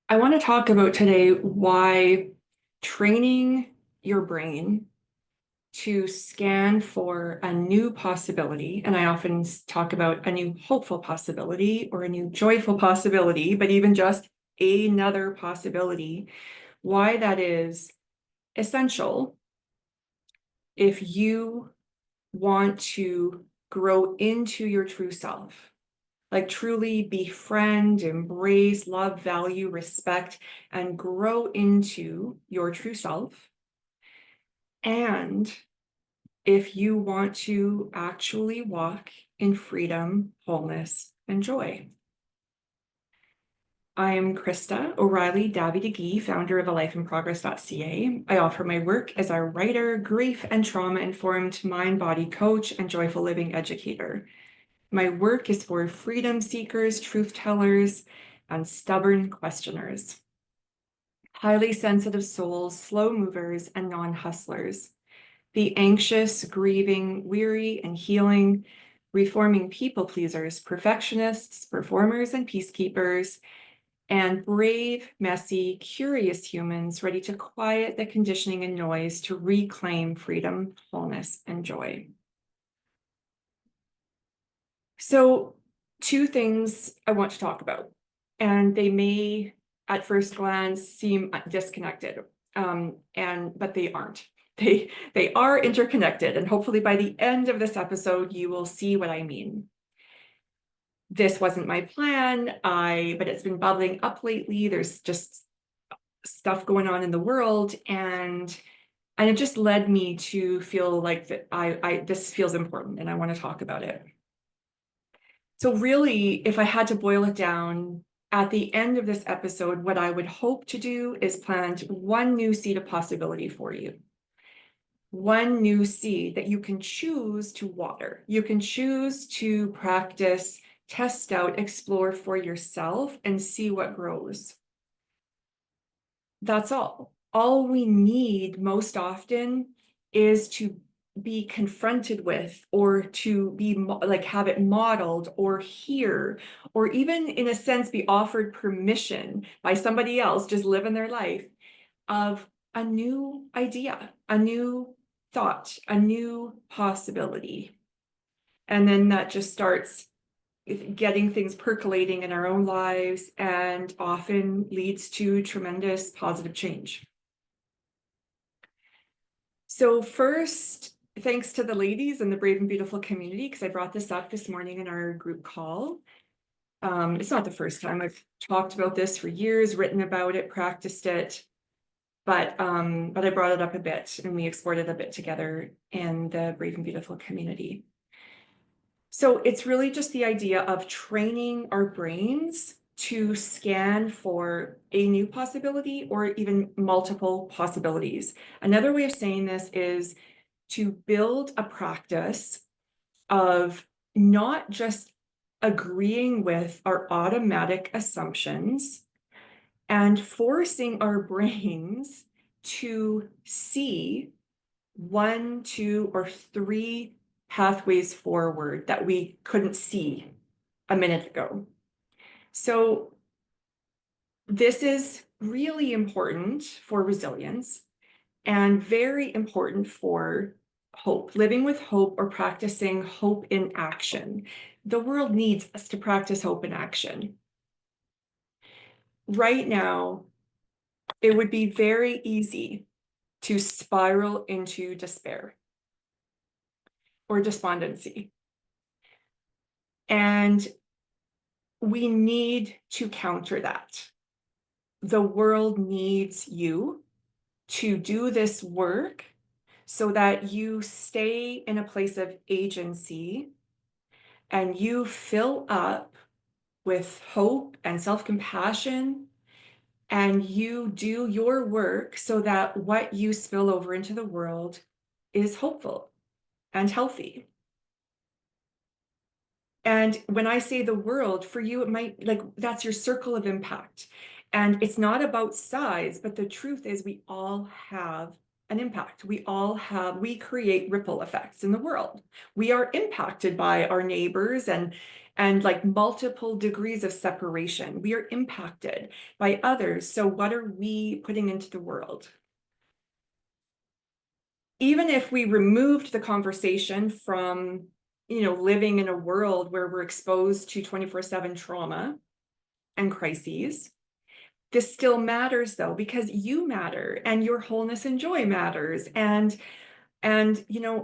I want to talk about today why training your brain to scan for a new possibility, and I often talk about a new hopeful possibility or a new joyful possibility, but even just another possibility, why that is essential if you want to grow into your true self. Like truly befriend, embrace, love, value, respect, and grow into your true self. And if you want to actually walk in freedom, wholeness, and joy. I am Krista O'Reilly Davy DeGee, founder of alifeinprogress.ca. I offer my work as a writer, grief and trauma-informed mind-body coach, and joyful living educator. My work is for freedom seekers, truth tellers, and stubborn questioners. Highly sensitive souls, slow movers, and non-hustlers. The anxious, grieving, weary, and healing, reforming people pleasers, perfectionists, performers, and peacekeepers, and brave, messy, curious humans ready to quiet the conditioning and noise to reclaim freedom, wholeness, and joy. So, two things I want to talk about, and they may at first glance seem disconnected, but they aren't. They are interconnected, and hopefully by the end of this episode, you will see what I mean. This wasn't my plan, but it's been bubbling up lately. There's just stuff going on in the world, and it just led me to feel like that this feels important, and I want to talk about it. So really, if I had to boil it down, at the end of this episode, what I would hope to do is plant one new seed of possibility for you. One new seed that you can choose to water. You can choose to practice, test out, explore for yourself, and see what grows. That's all. All we need most often is to be confronted with, or to be like have it modeled or hear, or even in a sense be offered permission by somebody else just living their life of a new idea, a new thought, a new possibility. And then that just starts getting things percolating in our own lives and often leads to tremendous positive change. So first, thanks to the ladies in the Brave and Beautiful community, because I brought this up this morning in our group call. It's not the first time. I've talked about this for years, written about it, practiced it, but I brought it up a bit and we explored it a bit together in the Brave and Beautiful community. So it's really just the idea of training our brains to scan for a new possibility or even multiple possibilities. Another way of saying this is to build a practice of not just agreeing with our automatic assumptions and forcing our brains to see one, two, or three pathways forward that we couldn't see a minute ago. So this is really important for resilience and very important for hope, living with hope or practicing hope in action. The world needs us to practice hope in action. Right now, it would be very easy to spiral into despair or despondency. And we need to counter that. The world needs you to do this work so that you stay in a place of agency and you fill up with hope and self-compassion, and you do your work so that what you spill over into the world is hopeful and healthy. And when I say the world, for you, it might, like, that's your circle of impact. And it's not about size, but the truth is we all have an impact. We create ripple effects in the world. We are impacted by our neighbors and and like multiple degrees of separation. We are impacted by others. So what are we putting into the world? Even if we removed the conversation from, living in a world where we're exposed to 24/7 trauma and crises, this still matters though, because you matter and your wholeness and joy matters. And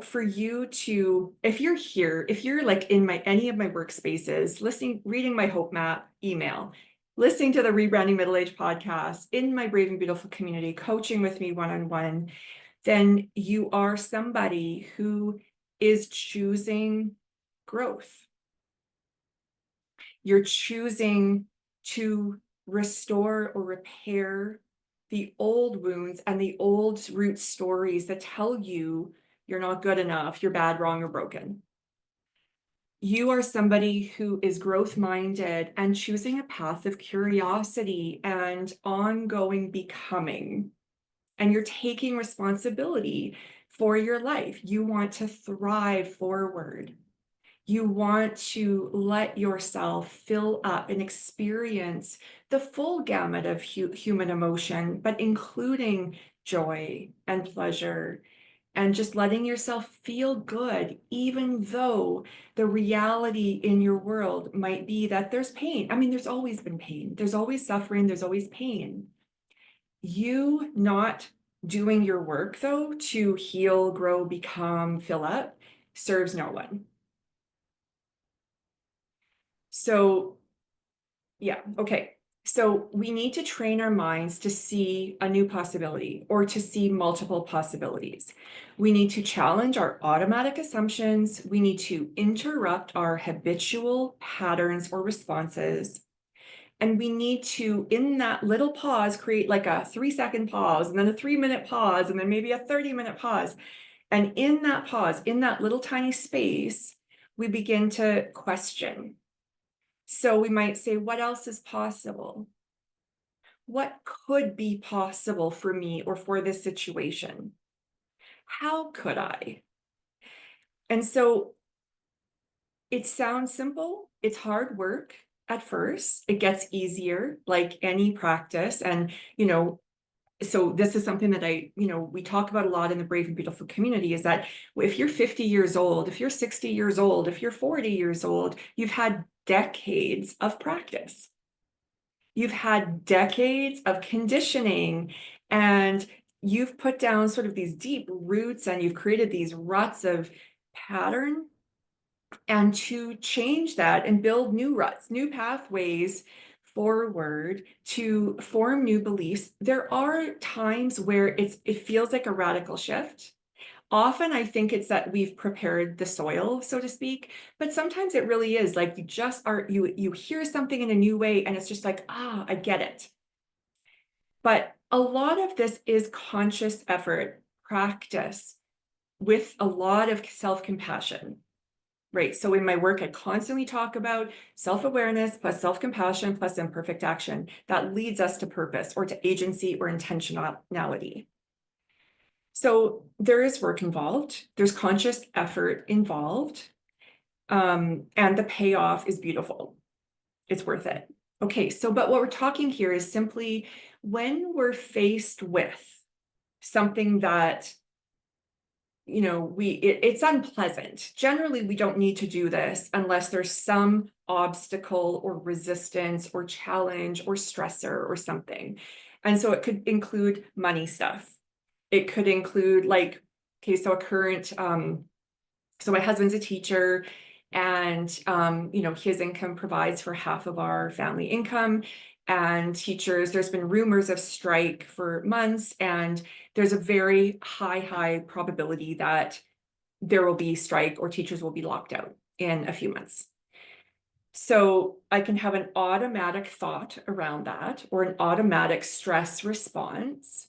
for you to, if you're here, if you're like in any of my workspaces, listening, reading my hope map email, listening to the Rebranding Middle Age podcast, in my Brave and Beautiful community, coaching with me one-on-one, then you are somebody who is choosing growth. You're choosing to restore or repair the old wounds and the old root stories that tell you you're not good enough, you're bad, wrong, or broken. You are somebody who is growth-minded and choosing a path of curiosity and ongoing becoming. And you're taking responsibility for your life. You want to thrive forward. You want to let yourself fill up and experience the full gamut of human emotion, but including joy and pleasure, and just letting yourself feel good, even though the reality in your world might be that there's pain. I mean, there's always been pain. There's always suffering. There's always pain. You not doing your work, though, to heal, grow, become, fill up, serves no one. So, yeah, okay. So we need to train our minds to see a new possibility or to see multiple possibilities. We need to challenge our automatic assumptions. We need to interrupt our habitual patterns or responses. And we need to, in that little pause, create like a 3-second pause, and then a 3-minute pause, and then maybe a 30-minute pause. And in that pause, in that little tiny space, we begin to question. So we might say, what else is possible? What could be possible for me or for this situation? How could I? And so it sounds simple. It's hard work at first. It gets easier, like any practice. And, so this is something that we talk about a lot in the Brave and Beautiful community, is that if you're 50 years old, if you're 60 years old, if you're 40 years old, you've had decades of practice. You've had decades of conditioning, and you've put down sort of these deep roots, and you've created these ruts of pattern. And to change that and build new ruts, new pathways forward to form new beliefs, there are times where it feels like a radical shift. Often I think it's that we've prepared the soil, so to speak, but sometimes it really is like you hear something in a new way and it's just like, I get it. But a lot of this is conscious effort, practice with a lot of self-compassion. Right. So in my work, I constantly talk about self-awareness plus self-compassion plus imperfect action that leads us to purpose or to agency or intentionality. So there is work involved. There's conscious effort involved. And the payoff is beautiful. It's worth it. Okay. So, but what we're talking here is simply when we're faced with something that it's unpleasant. Generally, we don't need to do this unless there's some obstacle or resistance or challenge or stressor or something. And so it could include money stuff. It could include so so my husband's a teacher, and his income provides for half of our family income. And teachers, there's been rumors of strike for months, and there's a very high probability that there will be strike or teachers will be locked out in a few months. So I can have an automatic thought around that or an automatic stress response.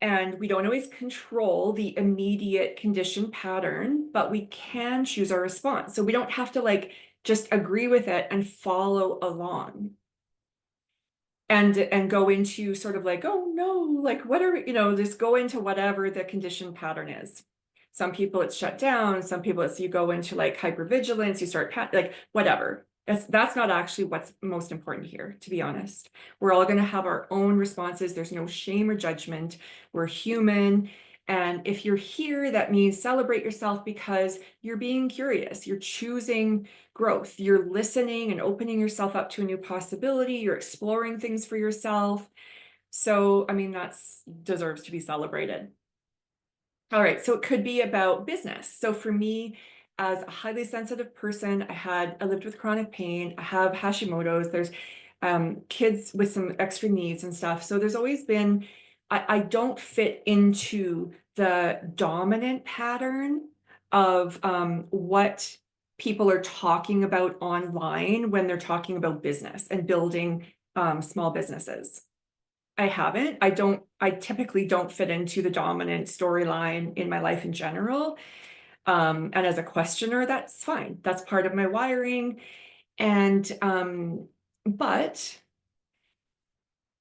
And we don't always control the immediate condition pattern, but we can choose our response. So we don't have to just agree with it and follow along. And go into sort of oh no, what are just go into whatever the condition pattern is. Some people it's shut down. Some people it's you go into like hypervigilance, you start like whatever. That's not actually what's most important here, to be honest. We're all going to have our own responses. There's no shame or judgment. We're human. And if you're here, that means celebrate yourself because you're being curious. You're choosing growth. You're listening and opening yourself up to a new possibility. You're exploring things for yourself. So, I mean, that's deserves to be celebrated. All right, so it could be about business. So for me, as a highly sensitive person, I lived with chronic pain. I have Hashimoto's. There's kids with some extra needs and stuff. So there's always been, I don't fit into the dominant pattern of what people are talking about online when they're talking about business and building small businesses. I haven't. I typically don't fit into the dominant storyline in my life in general. And as a questioner, that's fine. That's part of my wiring. And, but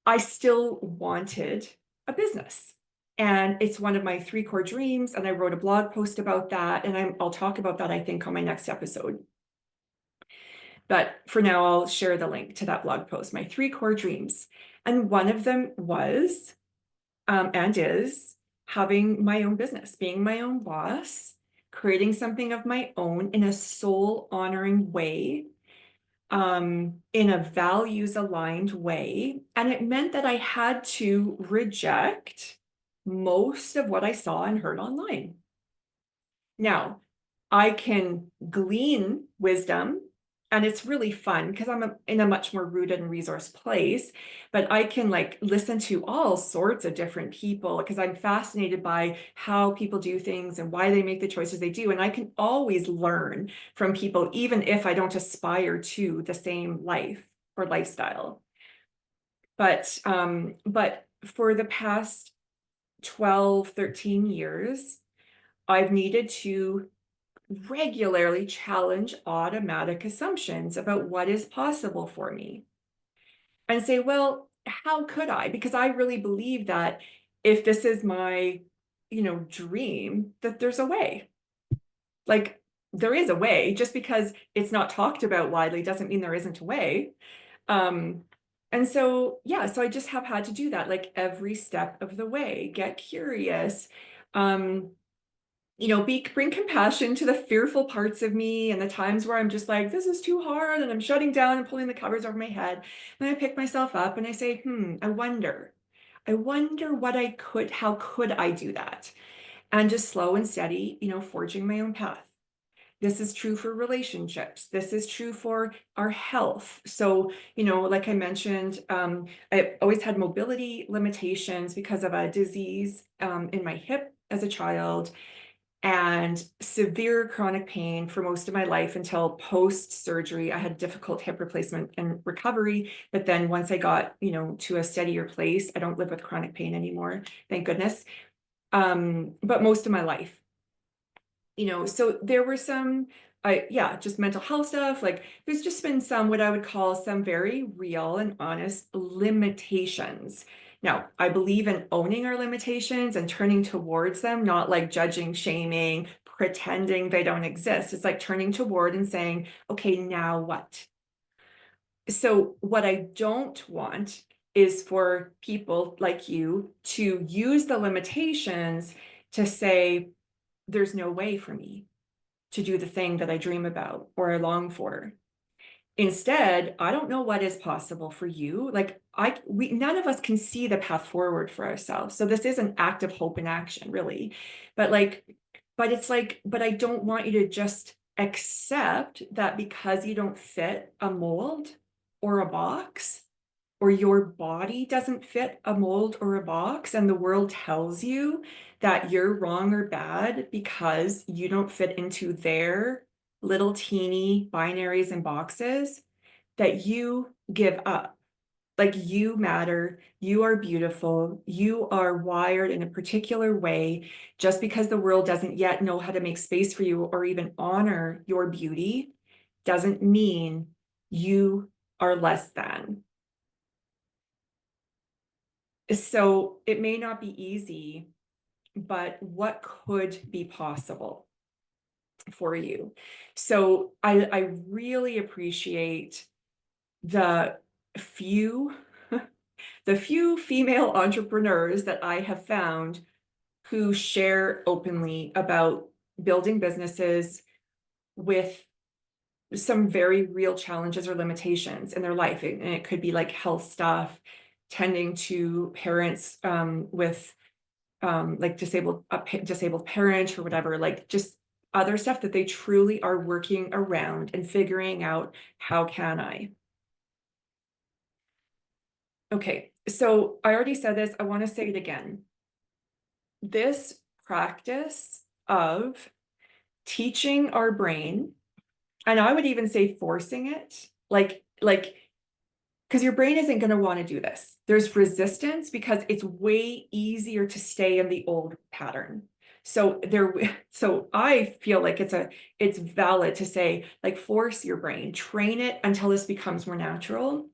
I still wanted a business. And it's one of my 3 core dreams. And I wrote a blog post about that. And I'll talk about that, I think, on my next episode. But for now, I'll share the link to that blog post, my 3 core dreams. And one of them was and is having my own business, being my own boss, creating something of my own in a soul honoring way, in a values aligned way. And it meant that I had to reject most of what I saw and heard online. Now, I can glean wisdom, and it's really fun because I'm in a much more rooted and resource place, but I can like listen to all sorts of different people because I'm fascinated by how people do things and why they make the choices they do. And I can always learn from people, even if I don't aspire to the same life or lifestyle. But for the past 12, 13 years, I've needed to regularly challenge automatic assumptions about what is possible for me and say, well, how could I? Because I really believe that if this is my, dream, that there's a way. Like there is a way. Just because it's not talked about widely doesn't mean there isn't a way. And so, yeah, so I just have had to do that like every step of the way, get curious, bring compassion to the fearful parts of me and the times where I'm just like, this is too hard and I'm shutting down and pulling the covers over my head. And I pick myself up and I say, I wonder how could I do that? And just slow and steady, forging my own path. This is true for relationships. This is true for our health. So, like I mentioned, I always had mobility limitations because of a disease in my hip as a child and severe chronic pain for most of my life until post-surgery. I had difficult hip replacement and recovery, but then once I got, to a steadier place, I don't live with chronic pain anymore, thank goodness. But most of my life, so there were some, just mental health stuff. Like there's just been some, what I would call some very real and honest limitations. Now, I believe in owning our limitations and turning towards them, not like judging, shaming, pretending they don't exist. It's like turning toward and saying, okay, now what? So what I don't want is for people like you to use the limitations to say, there's no way for me to do the thing that I dream about or I long for. Instead, I don't know what is possible for you. Like none of us can see the path forward for ourselves. So this is an act of hope and action, really. But I don't want you to just accept that because you don't fit a mold or a box, or your body doesn't fit a mold or a box, and the world tells you that you're wrong or bad because you don't fit into their little teeny binaries and boxes, that you give up. Like you matter, you are beautiful, you are wired in a particular way. Just because the world doesn't yet know how to make space for you or even honor your beauty doesn't mean you are less than. So it may not be easy but what could be possible for you. So I really appreciate the few the few female entrepreneurs that I have found who share openly about building businesses with some very real challenges or limitations in their life. And it could be like health stuff, tending to parents with like disabled parent or whatever, like just other stuff that they truly are working around and figuring out, how can I? Okay, so I already said this, I want to say it again. This practice of teaching our brain, and I would even say forcing it, like because your brain isn't going to want to do this. There's resistance because it's way easier to stay in the old pattern. So I feel like it's valid to say, like, force your brain, train it until this becomes more natural,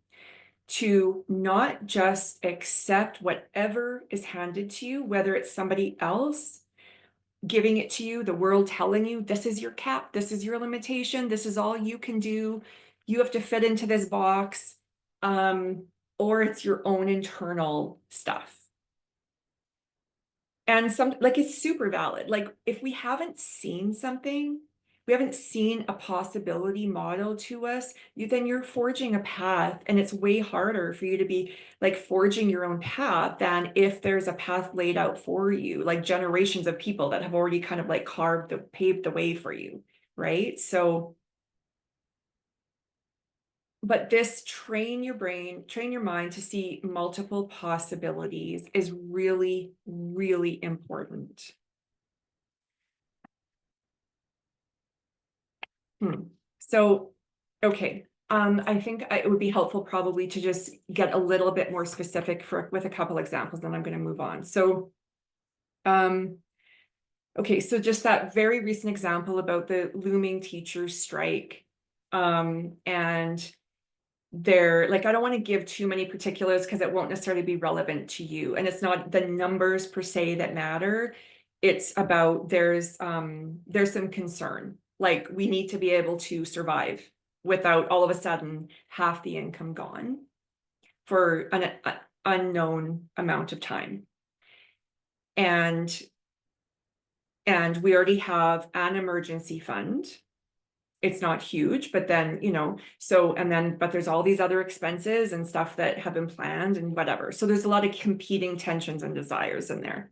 to not just accept whatever is handed to you, whether it's somebody else giving it to you, the world telling you, this is your cap, this is your limitation, this is all you can do, you have to fit into this box, or it's your own internal stuff. And it's super valid. Like, if we haven't seen something, we haven't seen a possibility model to us, then you're forging a path, and it's way harder for you to be like forging your own path than if there's a path laid out for you, like generations of people that have already kind of like paved the way for you, right? So, but this train your brain, train your mind to see multiple possibilities is really, really important. So, okay. I think it would be helpful probably to just get a little bit more specific with a couple examples, then I'm going to move on. So, okay, so just that very recent example about the looming teachers strike, and like, I don't want to give too many particulars because it won't necessarily be relevant to you, and it's not the numbers per se that matter. It's about there's some concern, like, we need to be able to survive without all of a sudden half the income gone for an unknown amount of time, and we already have an emergency fund. It's not huge, but then, but there's all these other expenses and stuff that have been planned and whatever. So there's a lot of competing tensions and desires in there.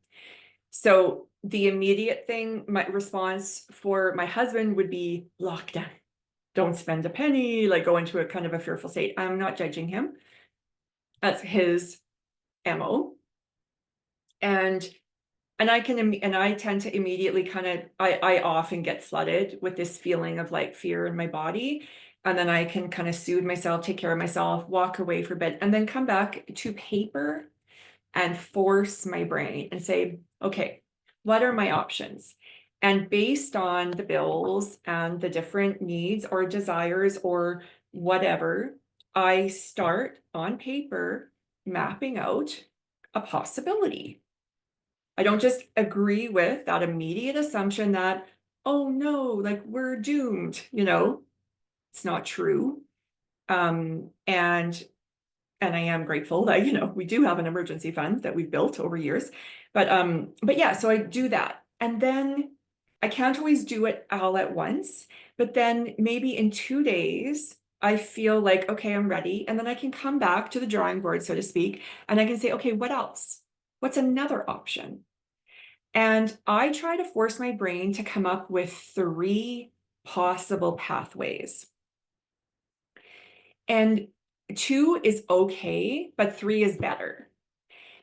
So the immediate thing, my response for my husband would be lockdown. Don't spend a penny, like, go into a kind of a fearful state. I'm not judging him. That's his MO. And I tend to immediately I often get flooded with this feeling of like fear in my body. And then I can kind of soothe myself, take care of myself, walk away for a bit, and then come back to paper and force my brain and say, okay, what are my options? And based on the bills and the different needs or desires or whatever, I start on paper mapping out a possibility. I don't just agree with that immediate assumption that, oh no, like, we're doomed, it's not true. And I am grateful that, we do have an emergency fund that we've built over years. But yeah, so I do that. And then I can't always do it all at once, but then maybe in 2 days, I feel like, okay, I'm ready. And then I can come back to the drawing board, so to speak, and I can say, okay, what else? What's another option? And I try to force my brain to come up with 3 possible pathways. And 2 is okay, but 3 is better.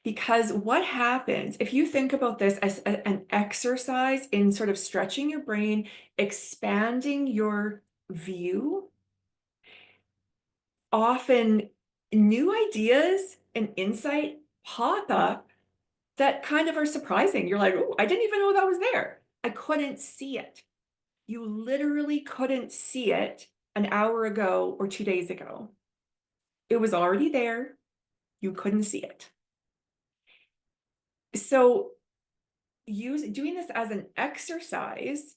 Because what happens if you think about this as an exercise in sort of stretching your brain, expanding your view, often new ideas and insight pop up that kind of are surprising. You're like, oh, I didn't even know that was there. I couldn't see it. You literally couldn't see it an hour ago or 2 days ago. It was already there. You couldn't see it. So doing this as an exercise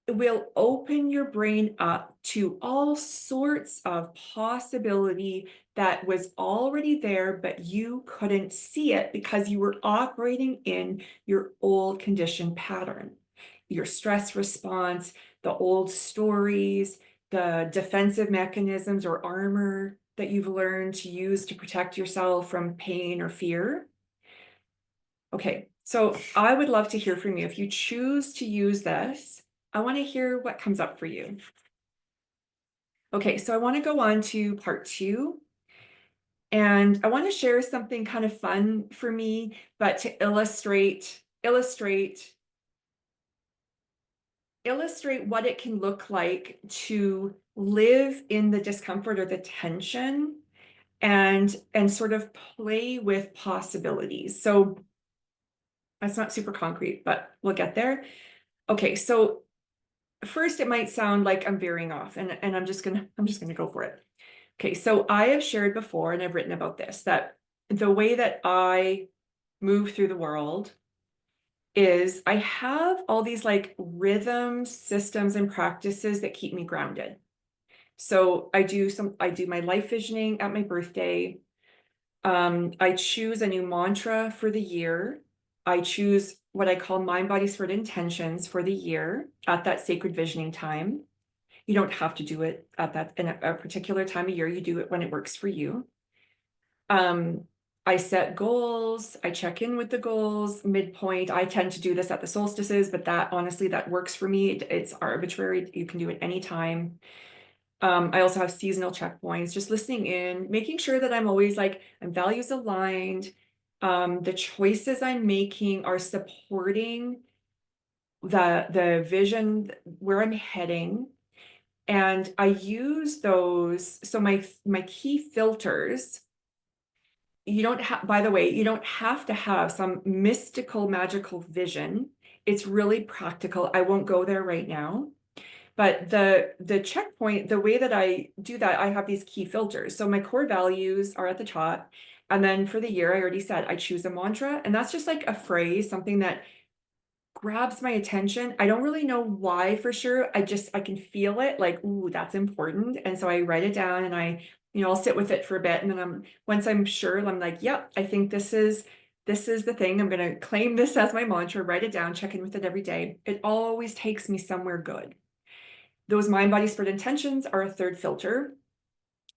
will open your brain up to all sorts of possibility that was already there, but you couldn't see it because you were operating in your old conditioned pattern. Your stress response, the old stories, the defensive mechanisms or armor that you've learned to use to protect yourself from pain or fear. Okay, so I would love to hear from you. If you choose to use this, I want to hear what comes up for you. Okay, so I want to go on to part 2. And I want to share something kind of fun for me, but to illustrate what it can look like to live in the discomfort or the tension and sort of play with possibilities. So that's not super concrete, but we'll get there. Okay, so first it might sound like I'm veering off, and I'm just gonna go for it. Okay, so I have shared before, and I've written about this, that the way that I move through the world is I have all these like rhythms, systems, and practices that keep me grounded. So I do my life visioning at my birthday. I choose a new mantra for the year. I choose what I call mind, body, spirit intentions for the year at that sacred visioning time. You don't have to do it at that in a particular time of year. You do it when it works for you. I set goals. I check in with the goals, midpoint. I tend to do this at the solstices, but that honestly, that works for me. It's arbitrary. You can do it anytime. I also have seasonal checkpoints, just listening in, making sure that I'm always like, I'm values aligned. The choices I'm making are supporting the vision where I'm heading. And I use those. So my key filters, you don't have, by the way, you don't have to have some mystical, magical vision. It's really practical. I won't go there right now. But the checkpoint, the way that I do that, I have these key filters. So my core values are at the top. And then for the year, I already said I choose a mantra. And that's just like a phrase, something that grabs my attention. I don't really know why for sure. I can feel it like, ooh, that's important. And so I write it down and I'll sit with it for a bit. And then once I'm sure, I'm like, yep, I think this is the thing. I'm going to claim this as my mantra, write it down, check in with it every day. It always takes me somewhere good. Those mind, body, spirit intentions are a third filter.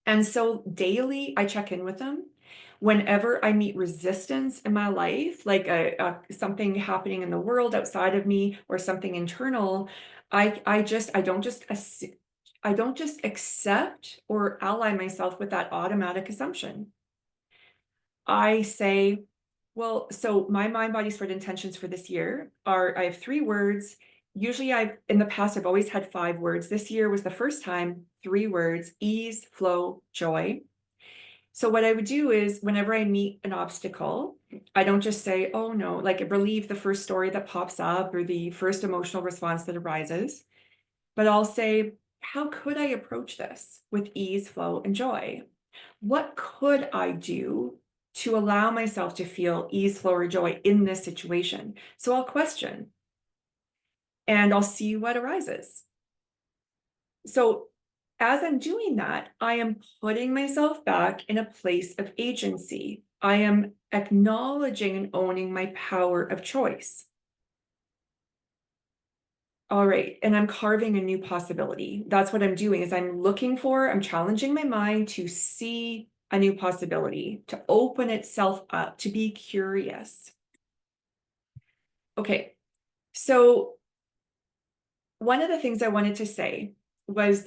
And so daily I check in with them. Whenever I meet resistance in my life, like something happening in the world outside of me or something internal, I don't just accept or ally myself with that automatic assumption. I say, well, so my mind, body, spirit intentions for this year are, I have 3 words. Usually in the past, I've always had 5 words. This year was the first time, 3 words: ease, flow, joy. So what I would do is whenever I meet an obstacle, I don't just say, oh no, like relieve the first story that pops up or the first emotional response that arises, but I'll say, how could I approach this with ease, flow, and joy? What could I do to allow myself to feel ease, flow, or joy in this situation? So I'll question and I'll see what arises. So as I'm doing that, I am putting myself back in a place of agency. I am acknowledging and owning my power of choice. All right, and I'm carving a new possibility. That's what I'm doing, is I'm challenging my mind to see a new possibility, to open itself up, to be curious. Okay, so one of the things I wanted to say was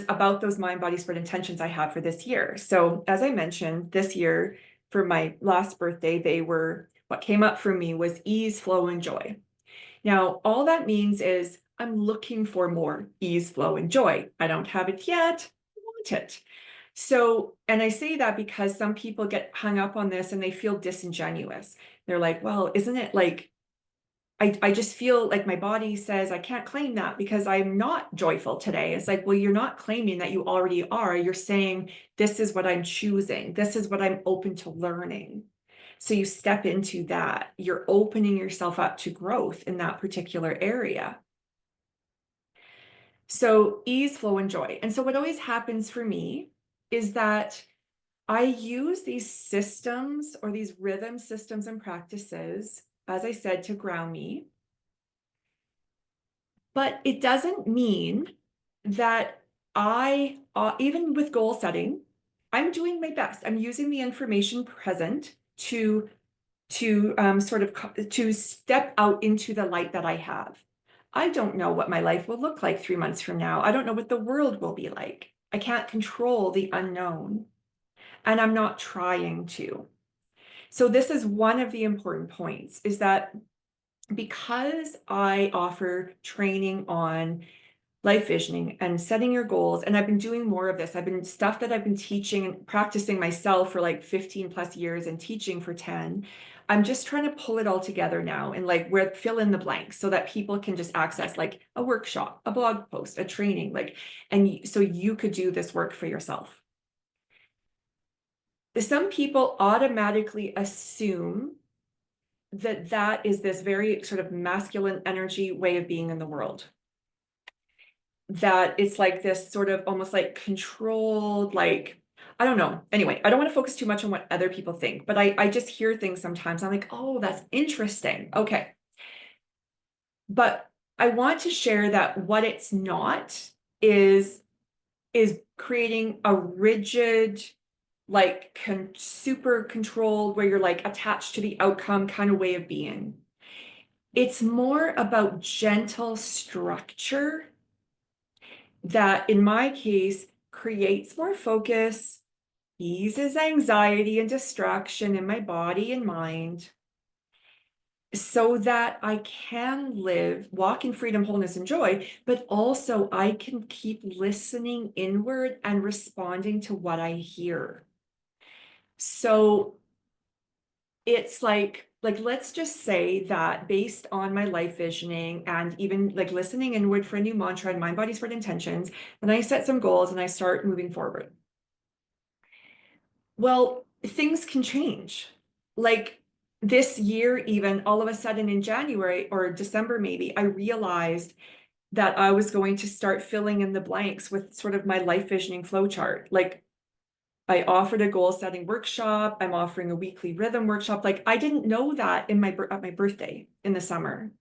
about those mind, body, spirit intentions I have for this year. So as I mentioned, this year for my last birthday, what came up for me was ease, flow, and joy. Now, all that means is I'm looking for more ease, flow, and joy. I don't have it yet, I want it. So, and I say that because some people get hung up on this and they feel disingenuous. They're like, well, isn't it like, I just feel like my body says I can't claim that because I'm not joyful today. It's like, well, you're not claiming that you already are. You're saying, this is what I'm choosing. This is what I'm open to learning. So you step into that, you're opening yourself up to growth in that particular area. So ease, flow, and joy. And so what always happens for me is that I use these systems or these rhythm systems and practices, as I said, to ground me. But it doesn't mean that even with goal setting, I'm doing my best. I'm using the information present to to step out into the light that I have. I don't know what my life will look like 3 months from now. I don't know what the world will be like. I can't control the unknown, and I'm not trying to. So this is one of the important points, is that because I offer training on life visioning and setting your goals, and I've been doing more of this. I've been teaching and practicing myself for like 15 plus years and teaching for 10. I'm just trying to pull it all together now and like fill in the blanks so that people can just access like a workshop, a blog post, a training, and so you could do this work for yourself. Some people automatically assume that that is this very sort of masculine energy way of being in the world. That it's like this sort of almost like controlled, like, I don't know. Anyway, I don't want to focus too much on what other people think, but I just hear things sometimes. I'm like, oh, that's interesting. Okay. But I want to share that what it's not is creating a rigid, like super controlled, where you're like attached to the outcome kind of way of being. It's more about gentle structure that, in my case, creates more focus, eases anxiety and distraction in my body and mind, so that I can walk in freedom, wholeness, and joy, but also I can keep listening inward and responding to what I hear. So it's like let's just say that based on my life visioning and even like listening inward for a new mantra and mind, body, spirit intentions, then I set some goals and I start moving forward. Well, things can change. Like this year, even all of a sudden in January or December, maybe, I realized that I was going to start filling in the blanks with sort of my life visioning flow chart. Like I offered a goal setting workshop. I'm offering a weekly rhythm workshop. Like I didn't know that at my birthday in the summer.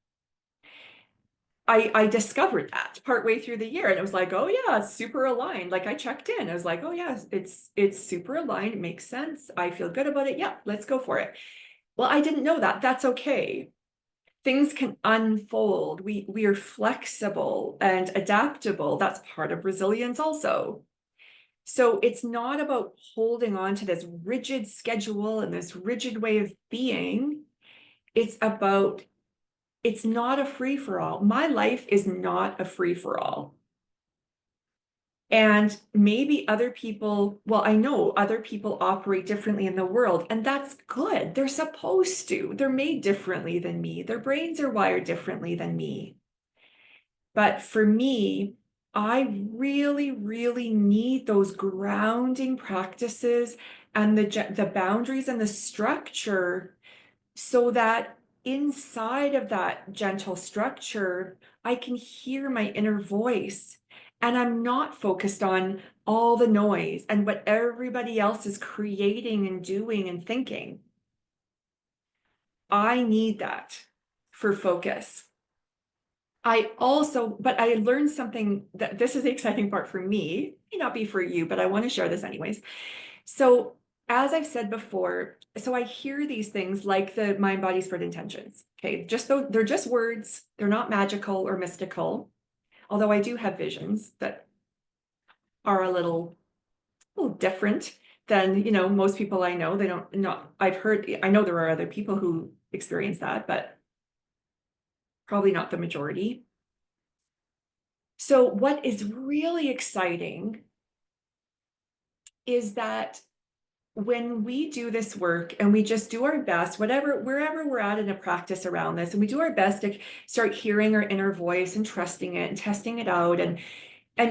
I discovered that partway through the year, and it was like, oh yeah, it's super aligned. Like I checked in. I was like, oh yeah, it's super aligned. It makes sense. I feel good about it. Yeah, let's go for it. Well, I didn't know that. That's okay. Things can unfold. We are flexible and adaptable. That's part of resilience also. So it's not about holding on to this rigid schedule and this rigid way of being. It's not a free-for-all. My life is not a free-for-all. And maybe other people, well, I know other people operate differently in the world, and that's good. They're supposed to. They're made differently than me. Their brains are wired differently than me. But for me, I really, really need those grounding practices and the boundaries and the structure, so that inside of that gentle structure, I can hear my inner voice. And I'm not focused on all the noise and what everybody else is creating and doing and thinking. I need that for focus. But I learned something, that this is the exciting part for me, may not be for you, but I want to share this anyways. So as I've said before, so I hear these things like the mind, body, spirit intentions. Okay, just though they're just words, they're not magical or mystical. Although I do have visions that are a little different than, most people I know. They don't, not, I know there are other people who experience that, but probably not the majority. So what is really exciting is that when we do this work and we just do our best, wherever we're at in a practice around this, and we do our best to start hearing our inner voice and trusting it and testing it out, and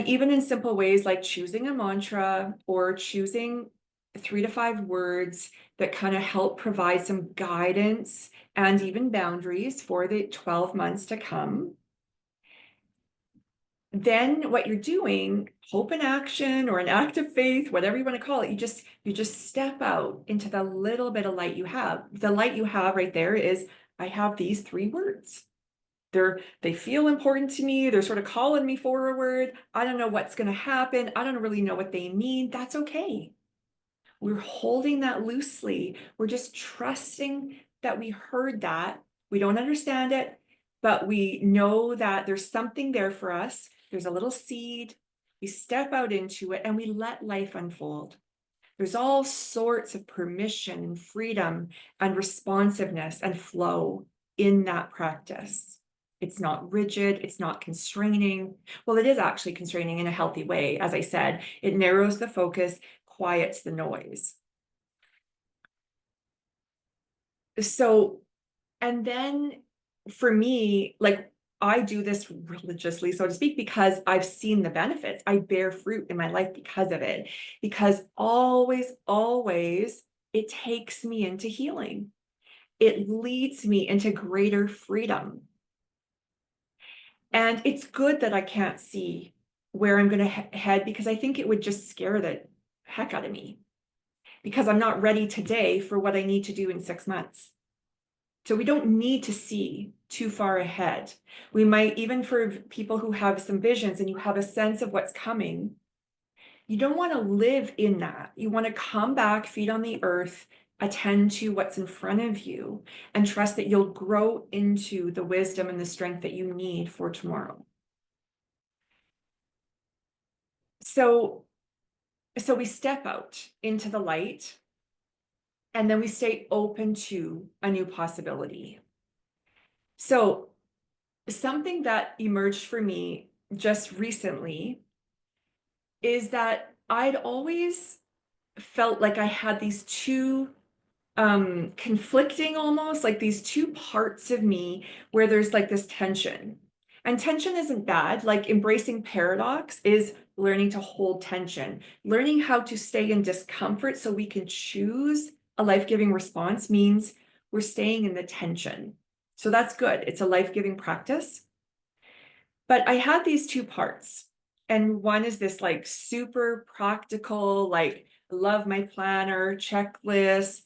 even in simple ways like choosing a mantra or choosing 3 to 5 words that kind of help provide some guidance and even boundaries for the 12 months to come. Then what you're doing, hope in action or an act of faith, whatever you want to call it, you just step out into the little bit of light you have. The light you have right there is, I have these 3 words. They feel important to me. They're sort of calling me forward. I don't know what's going to happen. I don't really know what they mean. That's okay. We're holding that loosely. We're just trusting that we heard that. We don't understand it, but we know that there's something there for us. There's a little seed. We step out into it and we let life unfold. There's all sorts of permission and freedom and responsiveness and flow in that practice. It's not rigid. It's not constraining. Well, it is actually constraining in a healthy way. As I said, it narrows the focus, quiets the noise. So, and then for me, like, I do this religiously, so to speak, because I've seen the benefits. I bear fruit in my life because of it. Because always, always, it takes me into healing. It leads me into greater freedom. And it's good that I can't see where I'm going to head, because I think it would just scare the heck out of me, because I'm not ready today for what I need to do in 6 months. So we don't need to see too far ahead. We might, even for people who have some visions and you have a sense of what's coming, you don't want to live in that. You want to come back, feet on the earth, attend to what's in front of you, and trust that you'll grow into the wisdom and the strength that you need for tomorrow. So we step out into the light, and then we stay open to a new possibility. So something that emerged for me just recently is that I'd always felt like I had these two conflicting, almost like these two parts of me where there's like this tension. And tension isn't bad. Like, embracing paradox is learning to hold tension, learning how to stay in discomfort so we can choose a life-giving response means we're staying in the tension. So that's good. It's a life-giving practice. But I had these two parts. And one is this like super practical, like, love my planner, checklist,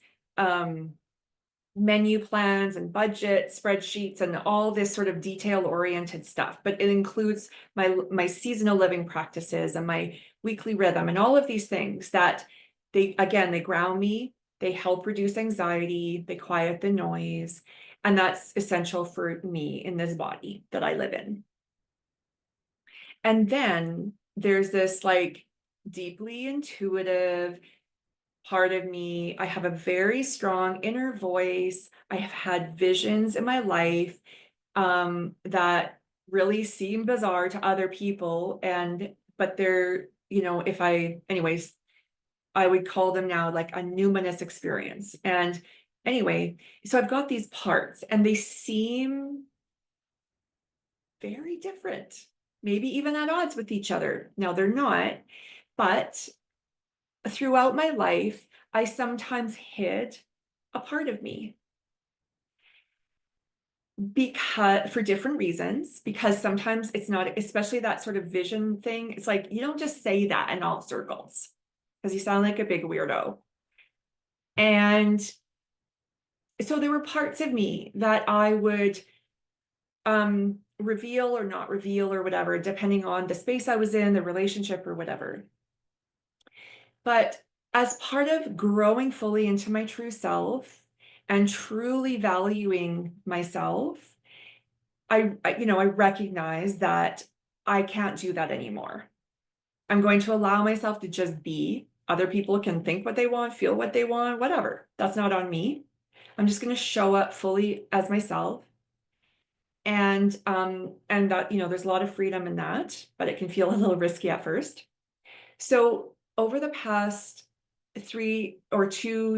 menu plans and budget spreadsheets and all this sort of detail-oriented stuff. But it includes my seasonal living practices and my weekly rhythm and all of these things that they ground me, they help reduce anxiety, they quiet the noise, and that's essential for me in this body that I live in. And then there's this like deeply intuitive part of me. I have a very strong inner voice. I have had visions in my life that really seem bizarre to other people. But they're, anyways, I would call them now like a numinous experience. And anyway, so I've got these parts and they seem very different, maybe even at odds with each other. Now they're not, but throughout my life, I sometimes hid a part of me because for different reasons, because sometimes it's not, especially that sort of vision thing. It's like, you don't just say that in all circles because you sound like a big weirdo. And so there were parts of me that I would reveal or not reveal or whatever, depending on the space I was in, the relationship or whatever. But as part of growing fully into my true self and truly valuing myself, I recognize that I can't do that anymore. I'm going to allow myself to just be. Other people can think what they want, feel what they want, whatever. That's not on me. I'm just going to show up fully as myself. And that, there's a lot of freedom in that, but it can feel a little risky at first. So over the past 2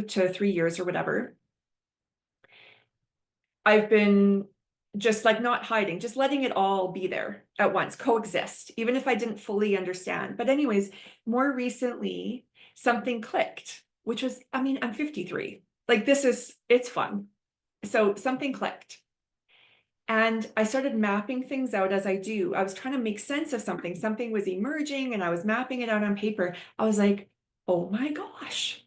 to 3 years or whatever, I've been just like not hiding, just letting it all be there at once, coexist, even if I didn't fully understand. But anyways, more recently, something clicked. which was, I mean, I'm 53. Like it's fun. So something clicked. And I started mapping things out as I do. I was trying to make sense of something. Something was emerging and I was mapping it out on paper. I was like, oh my gosh.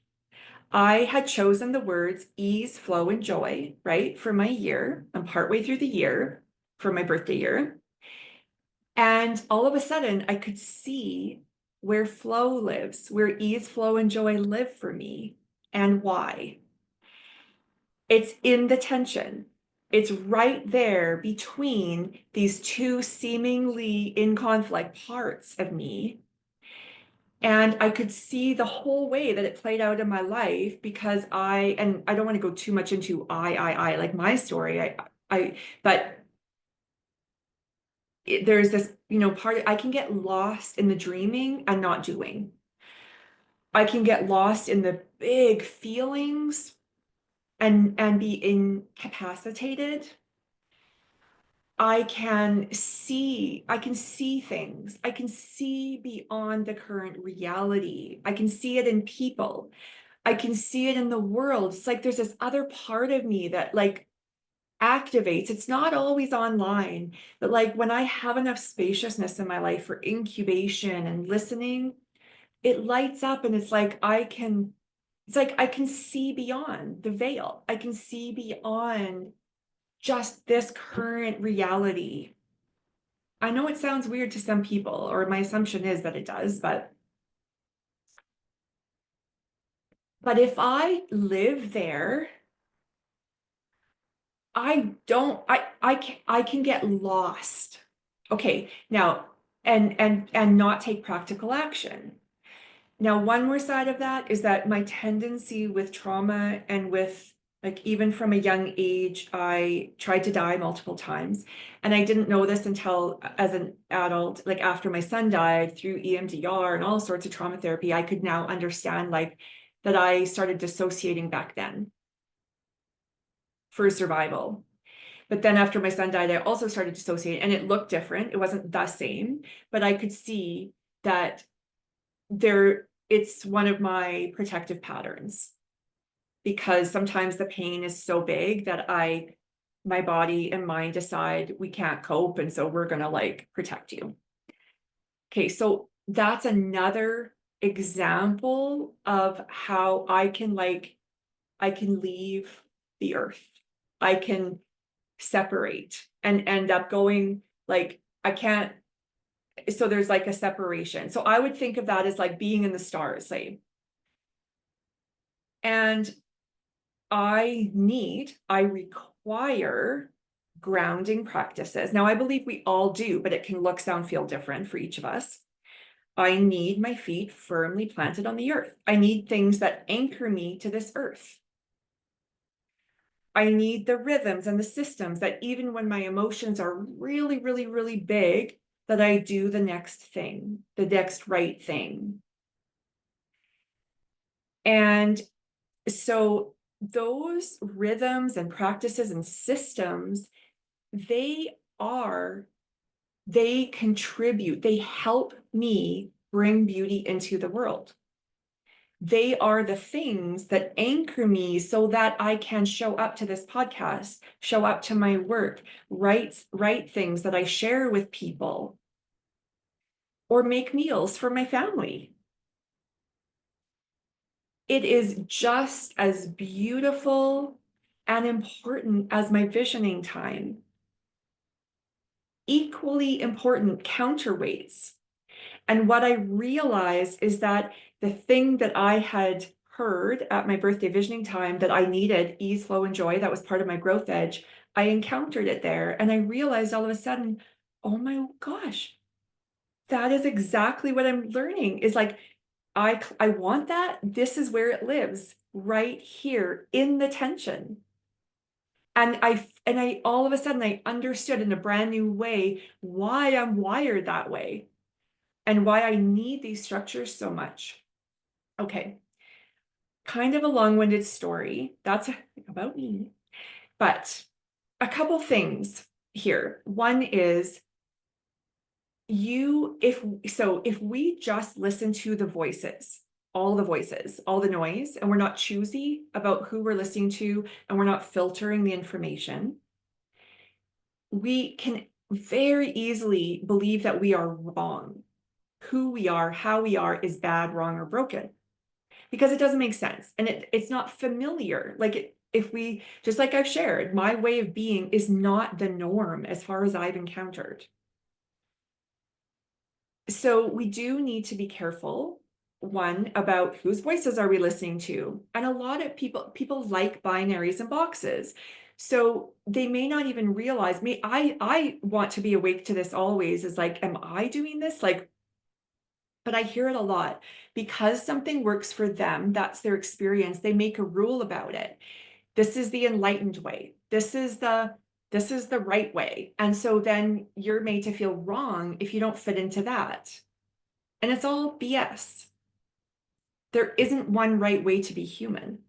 I had chosen the words ease, flow, and joy, right, for my year. I'm partway through the year for my birthday year. And all of a sudden, I could see where flow lives, where ease, flow, and joy live for me, and why. It's in the tension. It's right there between these two seemingly in conflict parts of me. And I could see the whole way that it played out in my life because and I don't want to go too much into like my story. But there's this, I can get lost in the dreaming and not doing. I can get lost in the big feelings and be incapacitated. I can see things. I can see beyond the current reality. I can see it in people. I can see it in the world. It's like there's this other part of me that like activates. It's not always online, but like when I have enough spaciousness in my life for incubation and listening, it lights up and it's like I can see beyond the veil. I can see beyond just this current reality. I know it sounds weird to some people, or my assumption is that it does, but if I live there, I can get lost. Okay, now and not take practical action. Now, one more side of that is that my tendency with trauma and with like even from a young age, I tried to die multiple times. And I didn't know this until as an adult, like after my son died through EMDR and all sorts of trauma therapy, I could now understand like that I started dissociating back then for survival. But then after my son died, I also started dissociating and it looked different. It wasn't the same, but I could see that it's one of my protective patterns because sometimes the pain is so big that my body and mind decide we can't cope. And so we're going to like protect you. Okay. So that's another example of how I can leave the earth. I can separate and end up going like, I can't. So there's like a separation. So I would think of that as like being in the stars, say. And I require grounding practices. Now, I believe we all do, but it can look, sound, feel different for each of us. I need my feet firmly planted on the earth. I need things that anchor me to this earth. I need the rhythms and the systems that even when my emotions are really, really, really big, that I do the next thing, the next right thing. And so those rhythms and practices and systems, they contribute, they help me bring beauty into the world. They are the things that anchor me so that I can show up to this podcast, show up to my work, write things that I share with people, or make meals for my family. It is just as beautiful and important as my visioning time. Equally important counterweights. And what I realized is that the thing that I had heard at my birthday visioning time that I needed, ease, flow, and joy, that was part of my growth edge, I encountered it there. And I realized all of a sudden, oh my gosh, that is exactly what I'm learning is like, I want that. This is where it lives, right here in the tension. And I all of a sudden I understood in a brand new way why I'm wired that way and why I need these structures so much. Okay. Kind of a long-winded story. That's about me. But a couple things here. One is if we just listen to the voices, all the voices, all the noise, and we're not choosy about who we're listening to, and we're not filtering the information, we can very easily believe that we are wrong. Who we are, how we are is bad, wrong, or broken, because it doesn't make sense. And it's not familiar. If we, just like I've shared, my way of being is not the norm as far as I've encountered. So we do need to be careful, one, about whose voices are we listening to. And a lot of people like binaries and boxes. So they may not even realize, I want to be awake to this always, is like, am I doing this? But I hear it a lot. Because something works for them, that's their experience, they make a rule about it. This is the enlightened way. This is the right way. And so then you're made to feel wrong if you don't fit into that. And it's all BS. There isn't one right way to be human.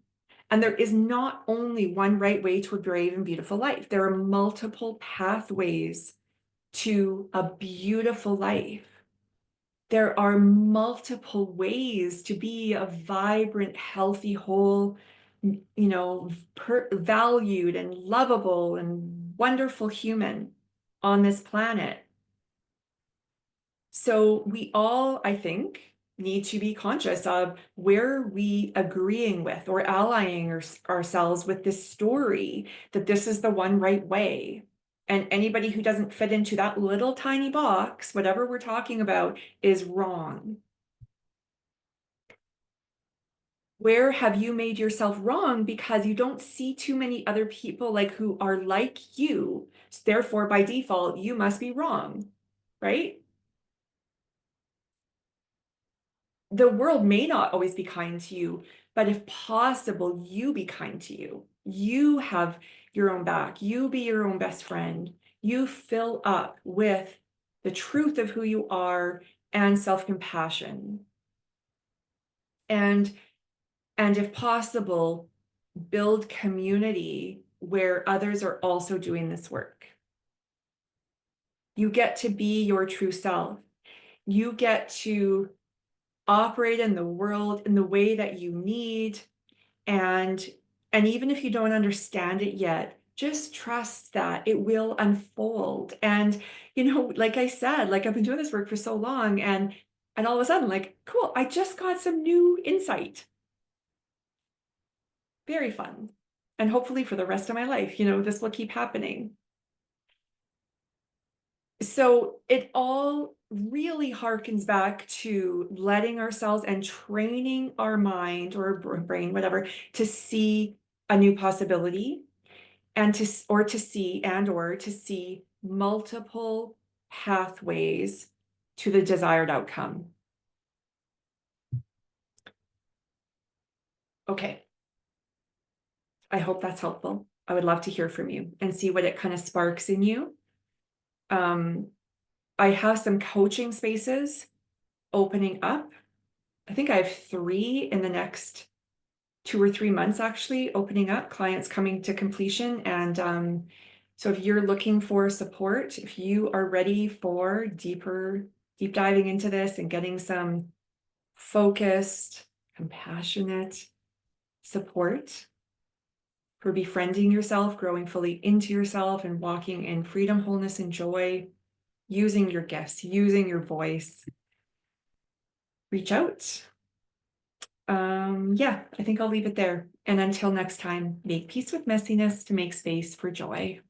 And there is not only one right way to a brave and beautiful life. There are multiple pathways to a beautiful life. There are multiple ways to be a vibrant, healthy, whole, valued and lovable and wonderful human on this planet. So we all, I think, need to be conscious of where we agreeing with or allying ourselves with this story that this is the one right way. And anybody who doesn't fit into that little tiny box, whatever we're talking about, is wrong. Where have you made yourself wrong because you don't see too many other people who are like you? Therefore, by default, you must be wrong, right? The world may not always be kind to you, but if possible, you be kind to you. You have your own back. You be your own best friend. You fill up with the truth of who you are and self-compassion. And if possible, build community where others are also doing this work. You get to be your true self. You get to operate in the world in the way that you need. And even if you don't understand it yet, just trust that it will unfold. And, like I said, I've been doing this work for so long, and all of a sudden, cool, I just got some new insight. Very fun. And hopefully for the rest of my life, this will keep happening. So it all really harkens back to letting ourselves and training our mind or brain, whatever, to see a new possibility and to see multiple pathways to the desired outcome. Okay. I hope that's helpful. I would love to hear from you and see what it kind of sparks in you. I have some coaching spaces opening up. I think I have 3 in the next 2 or 3 months, actually, opening up, clients coming to completion. And so if you're looking for support, if you are ready for deep diving into this and getting some focused, compassionate support for befriending yourself, growing fully into yourself, and walking in freedom, wholeness, and joy, using your gifts, using your voice, reach out. Yeah, I think I'll leave it there. And until next time, make peace with messiness to make space for joy.